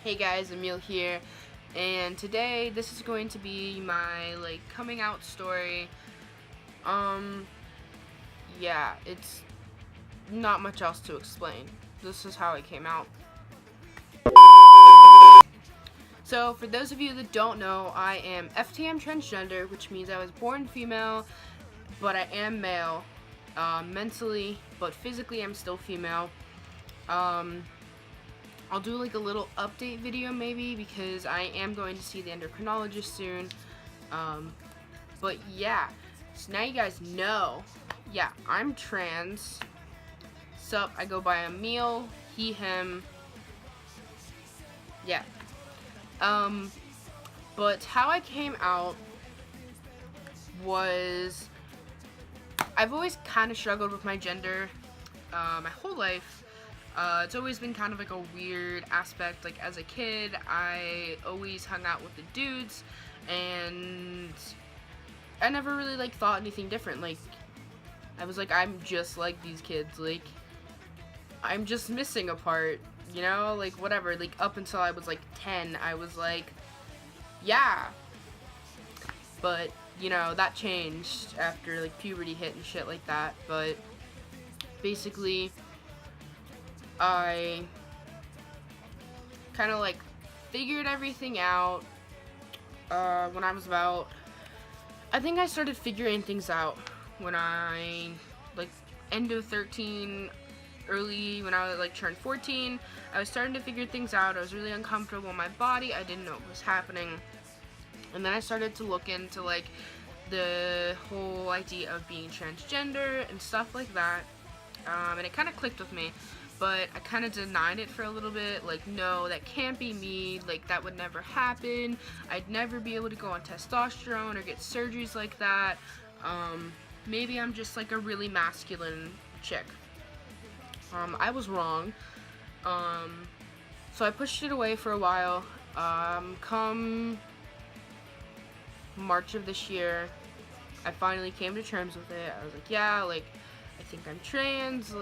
Hey guys, Emile here, and today this is going to be my coming out story. Yeah, it's not much else to explain. This is how I came out. So for those of you that don't know, I am FTM transgender, which means I was born female, but I am male, mentally, but physically I'm still female. I'll do a little update video maybe because I am going to see the endocrinologist soon. But yeah, so now you guys know. Yeah, I'm trans. Sup, I go by Emile, he, him. Yeah. But how I came out was I've always kind of struggled with my gender my whole life. It's always been kind of a weird aspect. As a kid, I always hung out with the dudes, and I never really thought anything different. I was I'm just like these kids. I'm just missing a part, whatever. Up until I was 10, I was yeah. But that changed after puberty hit and shit like that. But basically, I kind of figured everything out when I was I think I started figuring things out when I end of 13, early when I turned 14. I was starting to figure things out. I was really uncomfortable in my body. I didn't know what was happening. And then I started to look into the whole idea of being transgender and stuff like that. And it kind of clicked with me. But I kind of denied it for a little bit, no, that can't be me, that would never happen, I'd never be able to go on testosterone or get surgeries like that, maybe I'm just a really masculine chick. I was wrong, so I pushed it away for a while. Come March of this year, I finally came to terms with it. I was yeah, I think I'm trans,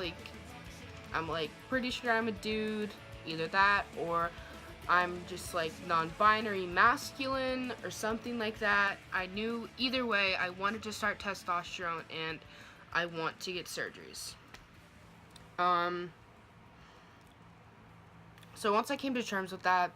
I'm pretty sure I'm a dude, either that or I'm just non-binary masculine or something like that. I knew either way I wanted to start testosterone and I want to get surgeries. So once I came to terms with that,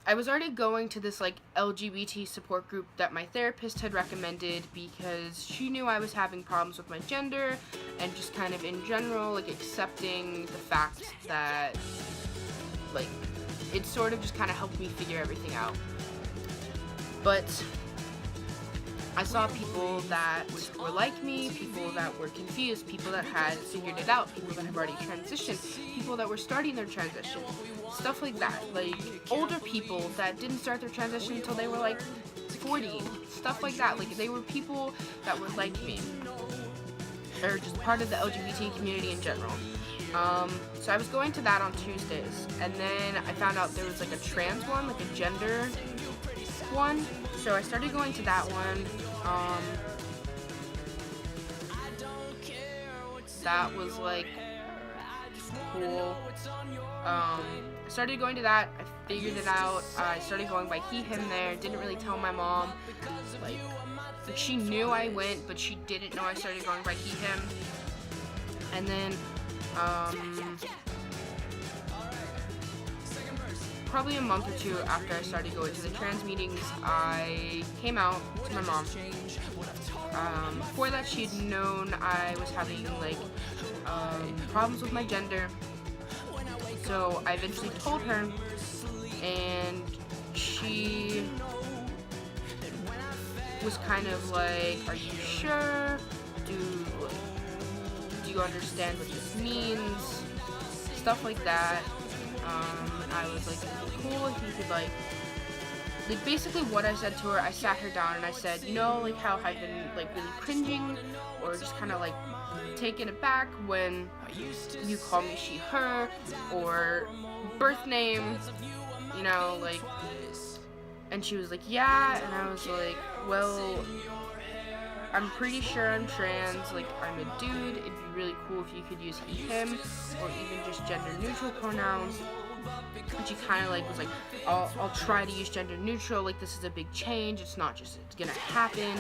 I was already going to this LGBT support group that my therapist had recommended because she knew I was having problems with my gender and just kind of in general accepting the fact that it sort of just kind of helped me figure everything out. But I saw people that were like me, people that were confused, people that had figured it out, people that had already transitioned, people that were starting their transition, stuff like that. Older people that didn't start their transition until they were 40, stuff like that. They were people that were like me, or just part of the LGBT community in general. So I was going to that on Tuesdays, and then I found out there was a trans one, a gender one. So I started going to that one. That was cool. I started going to that. I figured it out. I started going by he, him there. Didn't really tell my mom. She knew I went, but she didn't know I started going by he, him. And then, probably a month or two after I started going to the trans meetings, I came out to my mom. Before that, she'd known I was having problems with my gender, so I eventually told her, and she was kind of are you sure? Do you understand what this means? Stuff like that. I was cool if you could basically what I said to her, I sat her down and I said, how I've been really cringing or just kind of taken aback when you call me she, her, or birth name, and she was yeah, and I was well, I'm pretty sure I'm trans, I'm a dude, it'd be really cool if you could use he, him, or even just gender neutral pronouns. And she kind of like was like, I'll try to use gender neutral, like this is a big change, it's not just, it's gonna happen,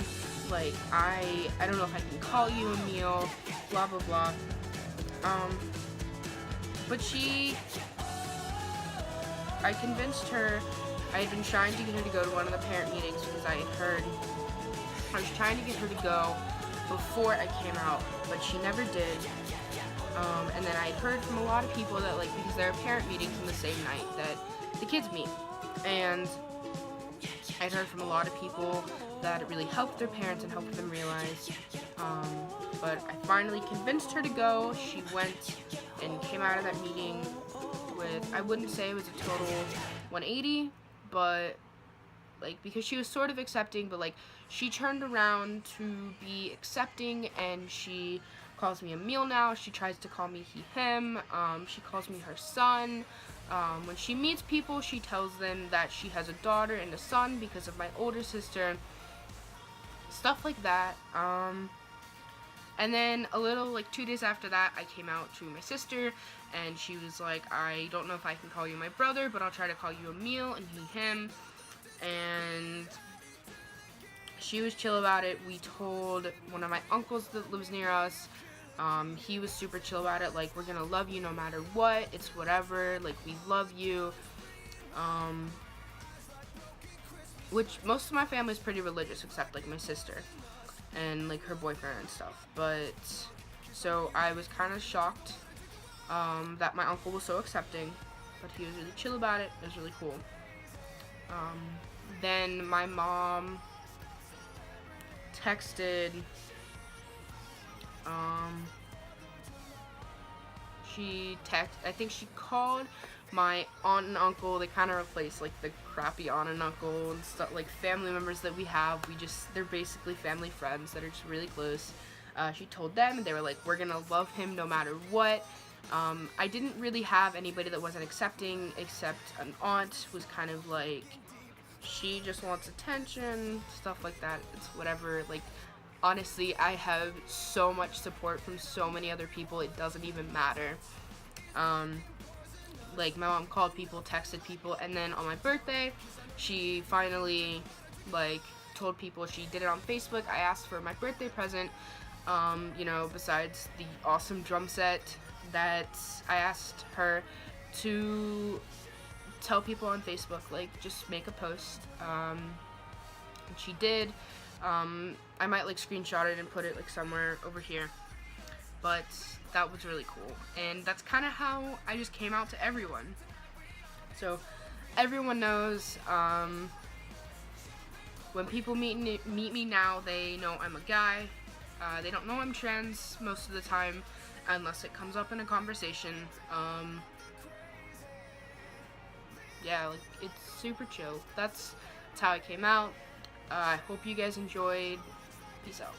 like I don't know if I can call you Emile, blah blah blah. But I convinced her. I had been trying to get her to go to one of the parent meetings because I was trying to get her to go before I came out, but she never did. And then I heard from a lot of people that, like, because there are parent meetings on the same night that the kids meet, and I'd heard from a lot of people that it really helped their parents and helped them realize. But I finally convinced her to go. She went and came out of that meeting with, I wouldn't say it was a total 180, but like, because she was sort of accepting, but like she turned around to be accepting, and she calls me Emile now. She tries to call me he, him. She calls me her son. When she meets people, she tells them that she has a daughter and a son because of my older sister. Stuff like that. And then a little, like 2 days after that, I came out to my sister, and she was like, I don't know if I can call you my brother, but I'll try to call you Emile and he, him. And she was chill about it. We told one of my uncles that lives near us. He was super chill about it, like, we're gonna love you no matter what, it's whatever, like, we love you. Which most of my family is pretty religious, except like my sister and like her boyfriend and stuff. But so I was kind of shocked that my uncle was so accepting, but he was really chill about it. It was really cool. Then my mom texted, I think she called my aunt and uncle. They kind of replaced like the crappy aunt and uncle and stuff, like family members that we have. They're basically family friends that are just really close. She told them, and they were like, we're gonna love him no matter what. I didn't really have anybody that wasn't accepting, except an aunt was kind of like, she just wants attention, stuff like that. It's whatever. Like, honestly, I have so much support from so many other people, it doesn't even matter. Like, my mom called people, texted people, and then on my birthday, she finally, like, told people. She did it on Facebook. I asked for my birthday present, you know, besides the awesome drum set, that I asked her to tell people on Facebook, like, just make a post, and she did. I might, like, screenshot it and put it, like, somewhere over here, but that was really cool, and that's kind of how I just came out to everyone. So everyone knows, when people meet me now, they know I'm a guy. They don't know I'm trans most of the time, unless it comes up in a conversation. Yeah, like, it's super chill. That's how I came out. I hope you guys enjoyed. Peace out.